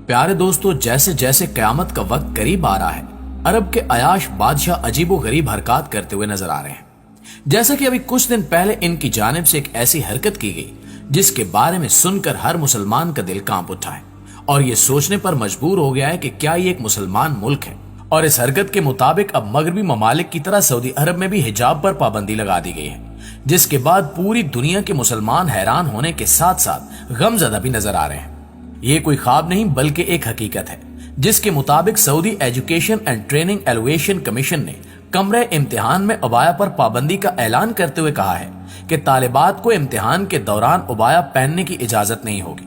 प्यारे दोस्तों, जैसे जैसे कयामत का वक्त करीब आ रहा है, अरब के अयाश बादशाह अजीबो गरीब हरकत करते हुए नजर आ रहे हैं। जैसा कि अभी कुछ दिन पहले इनकी जानिब से एक ऐसी हरकत की गई जिसके बारे में सुनकर हर मुसलमान का दिल कांप उठा है और ये सोचने पर मजबूर हो गया है कि क्या ये एक मुसलमान मुल्क है। और इस हरकत के मुताबिक अब मगरबी ममालिक की तरह सऊदी अरब में भी हिजाब पर पाबंदी लगा दी गई है, जिसके बाद पूरी दुनिया के मुसलमान हैरान होने के साथ साथ गमज़दा भी नजर आ रहे हैं। ये कोई ख्वाब नहीं बल्कि एक हकीकत है, जिसके मुताबिक Saudi education and training evaluation commission ने कमरे इम्तिहान में उबाया पर पाबंदी का ऐलान करते हुए कहा है कि तालिबात को इम्तिहान के दौरान उबाया पहनने की इजाजत नहीं होगी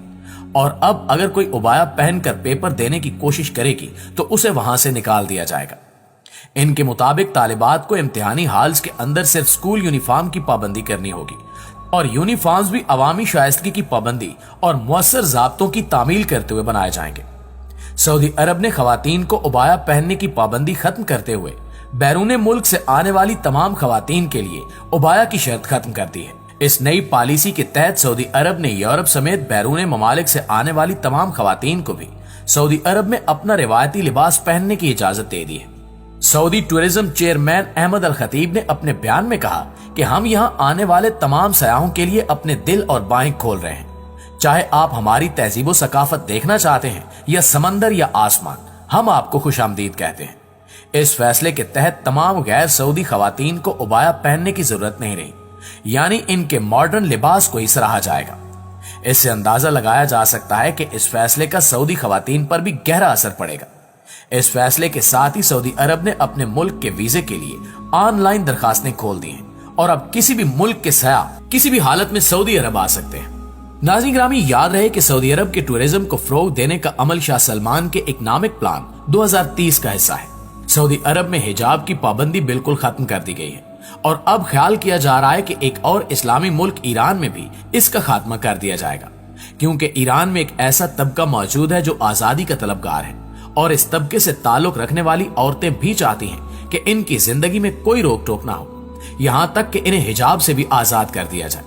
और अब अगर कोई उबाया पहनकर पेपर देने की कोशिश करेगी तो उसे वहां से निकाल दिया जाएगा। इनके मुताबिक तालिबात को इम्तिहानी हॉल्स के अंदर सिर्फ स्कूल यूनिफॉर्म की पाबंदी करनी होगी और यूनिफॉर्म्स भी अवामी शाइस्तगी की पाबंदी और मुअस्सर ज़ाब्तों की तामील करते हुए बनाए जाएंगे। सऊदी अरब ने खवातीन को उबाया पहनने की पाबंदी खत्म करते हुए बैरून मुल्क से आने वाली तमाम खवातीन के लिए उबाया की शर्त खत्म कर दी है। इस नई पॉलिसी के तहत सऊदी अरब ने यूरोप समेत बैरून ममालिक से आने वाली तमाम खवातीन को भी सऊदी अरब में अपना रिवायती लिबास पहनने की इजाजत दे दी है। सऊदी टूरिज्म चेयरमैन अहमद अल खतीब ने अपने बयान में कहा कि हम यहाँ आने वाले तमाम सयाहों के लिए अपने दिल और बाहें खोल रहे हैं। चाहे आप हमारी तहजीब सकाफत देखना चाहते हैं या समंदर या आसमान, हम आपको खुशामदीद कहते हैं। इस फैसले के तहत तमाम गैर सऊदी खवातीन को उबाया पहनने की जरूरत नहीं रही, यानी इनके मॉडर्न लिबास को ही सराहा जाएगा। इससे अंदाजा लगाया जा सकता है कि इस फैसले का सऊदी खवातीन पर भी गहरा असर पड़ेगा। इस फैसले के साथ ही सऊदी अरब ने अपने मुल्क के वीजे के लिए ऑनलाइन दरखास्तें खोल दी हैं और अब किसी भी मुल्क के सयाह किसी भी हालत में सऊदी अरब आ सकते हैं। नाज़रीन ग्रामी, याद रहे कि सऊदी अरब के टूरिज्म को फरोग देने का अमल शाह सलमान के इकनॉमिक प्लान 2030 का हिस्सा है। सऊदी अरब में हिजाब की पाबंदी बिल्कुल खत्म कर दी गई है और अब ख्याल किया जा रहा है कि एक और इस्लामी मुल्क ईरान में भी इसका खात्मा कर दिया जाएगा, क्योंकि ईरान में एक ऐसा तबका मौजूद है जो आजादी का तलबगार है और इस तबके से ताल्लुक रखने वाली औरतें भी चाहती हैं कि इनकी जिंदगी में कोई रोक टोक ना हो, यहाँ तक कि इन्हें हिजाब से भी आजाद कर दिया जाए।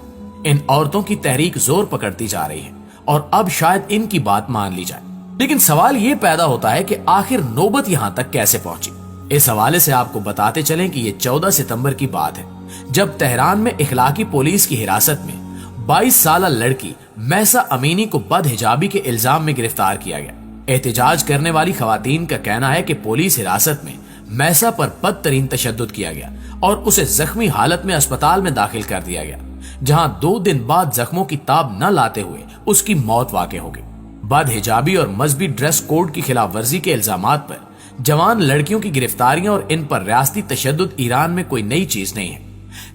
इन औरतों की तहरीक जोर पकड़ती जा रही है और अब शायद इनकी बात मान ली जाए। लेकिन सवाल ये पैदा होता है कि आखिर नौबत यहाँ तक कैसे पहुंची। इस हवाले से आपको बताते चलें कि ये 14 सितंबर की बात है, जब तेहरान में इखलाकी पुलिस की हिरासत में 22 साल लड़की महसा अमीनी को बदहिजाबी के इल्जाम में गिरफ्तार किया गया। एहतजाज करने वाली खवातीन का कहना है कि पुलिस हिरासत में महसा पर बदतरीन तशद्दुद किया गया और उसे जख्मी हालत में अस्पताल में दाखिल कर दिया गया, जहां 2 दिन बाद जख्मों की ताब न लाते हुए उसकी मौत वाक़ हो गई। बदहिजाबी और मजहबी ड्रेस कोड की खिलाफ वर्जी के इल्जामात पर जवान लड़कियों की गिरफ्तारियां और इन पर रियासती तशद्दुद ईरान में कोई नई चीज नहीं है,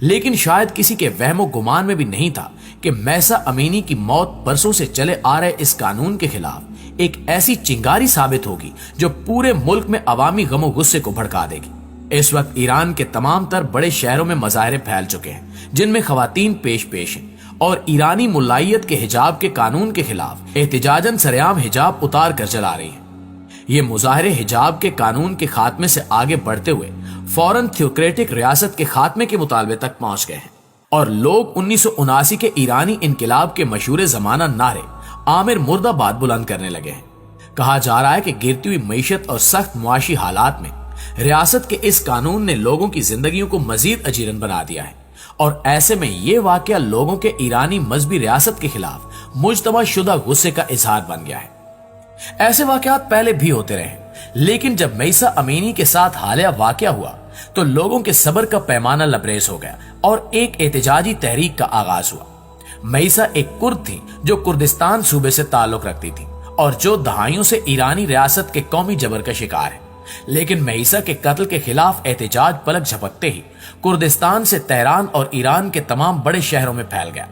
लेकिन शायद किसी के वहमो गुमान में भी नहीं था कि महसा अमीनी की मौत बरसों से चले आ रहे इस कानून के खिलाफ एक ऐसी चिंगारी साबित होगी जो पूरे मुल्क में अवामी गमो गुस्से को भड़का देगी। इस वक्त ईरान के तमाम तर बड़े शहरों में मजाहरे फैल चुके हैं जिनमें खवातीन पेश हैं और ईरानी मुल्लायत के हिजाब के कानून के खिलाफ एहतजाजन सरेआम हिजाब उतार कर चला रही है। ये मुजाहरे हिजाब के कानून के खात्मे से आगे बढ़ते हुए फौरन थियोक्रेटिक रियासत के खात्मे के मुतालबे तक पहुंच गए हैं और लोग 1979 के ईरानी इनकलाब के मशहूर जमाना नारे आमिर मुर्दाबाद बुलंद करने लगे हैं। कहा जा रहा है कि गिरती हुई मईशत और सख्त मुआशी हालात में रियासत के इस कानून ने लोगों की जिंदगियों को मजीद अजीरन बना दिया है और ऐसे में ये वाकया लोगों के ईरानी मजहबी रियासत के खिलाफ मुजतमा शुदा गुस्से का इजहार बन गया है। ऐसे वाकयात पहले भी होते रहे, लेकिन जब महसा अमीनी के साथ हालिया वाकया हुआ तो लोगों के सब्र का पैमाना लबरेज हो गया और एक एहतजाजी तहरीक का आगाज हुआ। महसा एक कुर्द थी जो कुर्दिस्तान सूबे से ताल्लुक रखती थी और जो दहाइयों से ईरानी रियासत के कौमी जबर का शिकार है, लेकिन महसा के कत्ल के खिलाफ एहतजाज पलक झपकते ही कुर्दिस्तान से तेहरान और ईरान के तमाम बड़े शहरों में फैल गया।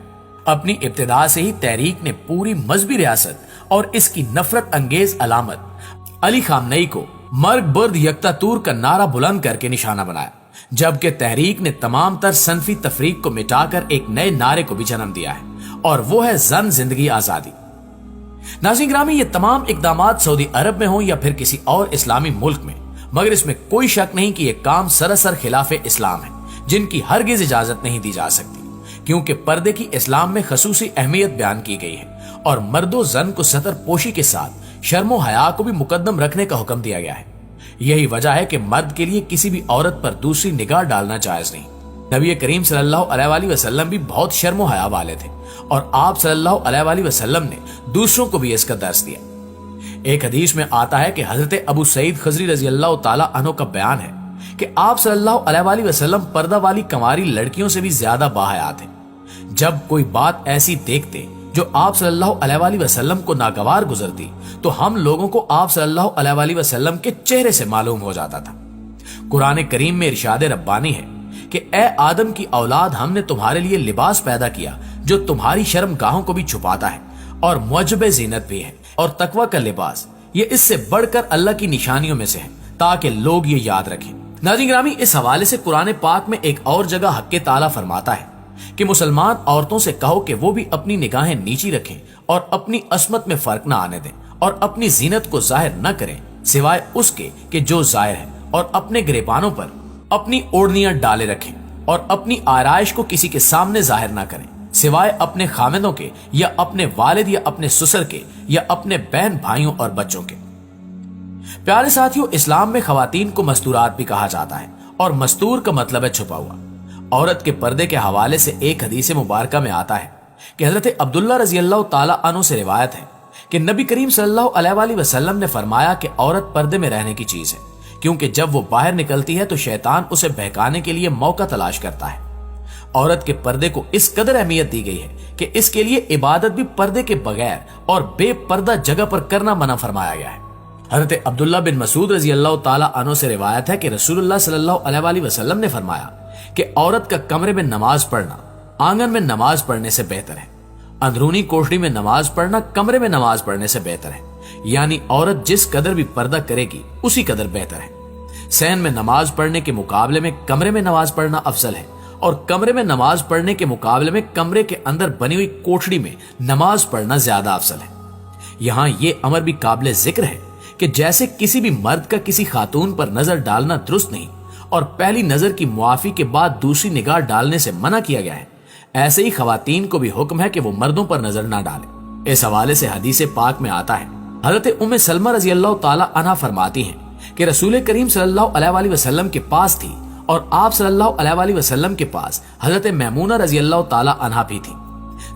अपनी इब्तिदा से ही तहरीक ने पूरी मजहबी रियासत और इसकी नफरत अंगेज अलामत अली खामनेई को मर्ग बर्द यकतातूर का नारा बुलंद करके निशाना बनाया, जबकि तहरीक ने तमाम तर सनफी तफरीक को मिटाकर एक नए नारे को भी जन्म दिया है और वो है जन जिंदगी आजादी। नाज़रीन ग्रामी, ये तमाम इकदामात सऊदी अरब में हो या फिर किसी और इस्लामी मुल्क में, मगर इसमें कोई शक नहीं कि यह काम सरासर खिलाफे इस्लाम है, जिनकी हरगिज इजाजत नहीं दी जा सकती, क्योंकि पर्दे की इस्लाम में खसूसी अहमियत बयान की गई है और मर्दो जन को सतर पोशी के साथ शर्म और हया को भी मुकद्दम रखने का हुक्म दिया गया है। यही वजह है कि मर्द के लिए किसी भी औरत पर दूसरी निगाह डालना जायज नहीं। नबी करीम सल्लल्लाहु अलैहि वसल्लम भी बहुत शर्म और हया वाले थे और आप सल्लल्लाहु अलैहि वसल्लम ने दूसरों को भी इसका दर्स दिया। एक हदीस में आता है कि हजरत अबू सईद खजरी रजी अल्लाह ताला अन्हु का बयान है कि आप सल्लल्लाहु अलैहि वसल्लम पर्दा वाली कंवारी लड़कियों से भी ज्यादा बाहया थे। जब कोई बात ऐसी देखते जो आप सल्लल्लाहु अलैहि वसल्लम को नागवार गुजरती तो हम लोगों को आप सल्लल्लाहु अलैहि वसल्लम के चेहरे से मालूम हो जाता था। कुरान करीम में इरशाद रब्बानी है कि ए आदम की औलाद, हमने तुम्हारे लिए लिबास पैदा किया जो तुम्हारी शर्मगाहों को भी छुपाता है और मुअज्जब ज़ीनत भी है, और तकवा का लिबास ये इससे बढ़कर अल्लाह की निशानियों में से है ताकि लोग ये याद रखें। नाज़रीन गिरामी, इस हवाले से कुरान पाक में एक और जगह हक़ ताला फरमाता है कि मुसलमान औरतों से कहो कि वो भी अपनी निगाहें नीची रखें और अपनी अस्मत में फर्क न आने दें और अपनी जीनत को जाहिर न करें सिवाय उसके कि जो जाहिर है, और अपने गिरेबानों पर अपनी ओढ़नियां डाले रखें और अपनी आराइश को किसी के सामने जाहिर न करें सिवाय अपने खामिदों के या अपने वालिद या अपने ससुर के या अपने बहन भाइयों और बच्चों के। प्यारे साथियों, इस्लाम में खवातीन को मस्तूरात भी कहा जाता है और मस्तूर का मतलब है छुपा हुआ। औरत के पर्दे के हवाले से एक हदीस मुबारका में आता है कि हजरत अब्दुल्ला रजी अल्लाह ताला अन्हु से रिवायत है कि नबी करीम सल्लल्लाहु अलैहि वसल्लम ने फरमाया कि औरत पर्दे में रहने की चीज है, क्योंकि जब वो बाहर निकलती है तो शैतान उसे बहकाने के लिए मौका तलाश करता है। औरत के पर्दे को इस कदर अहमियत दी गई है कि इसके लिए इबादत भी पर्दे के बगैर और बेपर्दा जगह पर करना मना फरमाया गया है। हजरत अब्दुल्ला बिन मसूद रजी अल्लाह ताला अन्हु से रिवायत है कि रसूलुल्लाह सल्लल्लाहु अलैहि वसल्लम ने फरमाया कि औरत का कमरे में नमाज पढ़ना आंगन में नमाज पढ़ने से बेहतर है, अंदरूनी कोठरी में नमाज पढ़ना कमरे में नमाज पढ़ने से बेहतर है। यानी औरत जिस कदर भी पर्दा करेगी उसी कदर बेहतर है। सहन में नमाज पढ़ने के मुकाबले में कमरे में नमाज पढ़ना अफजल है, और कमरे में नमाज पढ़ने के मुकाबले में कमरे के अंदर बनी हुई कोठरी में नमाज पढ़ना ज्यादा अफजल है। यहाँ ये अमर भी काबिल जिक्र है कि जैसे किसी भी मर्द का किसी खातून पर नजर डालना दुरुस्त नहीं और पहली नजर की मुआफी के बाद दूसरी निगाह डालने से मना किया गया है, ऐसे ही खवातीन को भी हुक्म है कि वो मर्दों पर नजर ना डालें। इस हवाले से हदीस पाक में आता है, हजरत उम्मे सलमा रजी अल्लाह ताला अन्हा फरमाती हैं कि रसूल करीम सल्लल्लाहु अलैहि वसल्लम के पास थी और आप सल्लल्लाहु अलैहि वसल्लम के पास हजरत मैमूना रजी अल्लाह ताला अन्हा भी थी।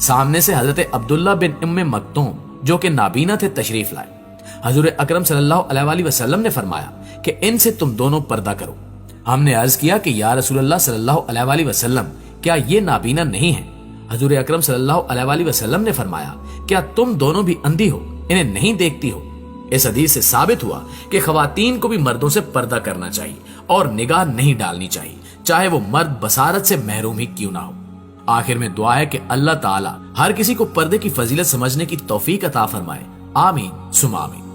सामने से हजरत अब्दुल्ला बिन उम्मे मक्तूम जो कि नाबीना थे तशरीफ लाए। हजूर अकरम सल्लल्लाहु अलैहि वसल्लम ने फरमाया कि इनसे तुम दोनों पर्दा करो। हमने अर्ज किया कि या रसूलल्लाह सल्लल्लाहु अलैहि वसल्लम, क्या ये नाबीना नहीं है? हजूर अकरम सल्लल्लाहु अलैहि वसल्लम ने फरमाया, क्या तुम दोनों भी अंधी हो, इन्हें नहीं देखती हो? इस हदीस से साबित हुआ कि खवातीन को भी मर्दों से पर्दा करना चाहिए और निगाह नहीं डालनी चाहिए, चाहे वो मर्द बसारत से महरूम ही क्यों ना हो। आखिर में दुआ है कि अल्लाह ताला हर किसी को पर्दे की फजीलत समझने की तौफीक अता फरमाए। आमीन सुमा आमीन।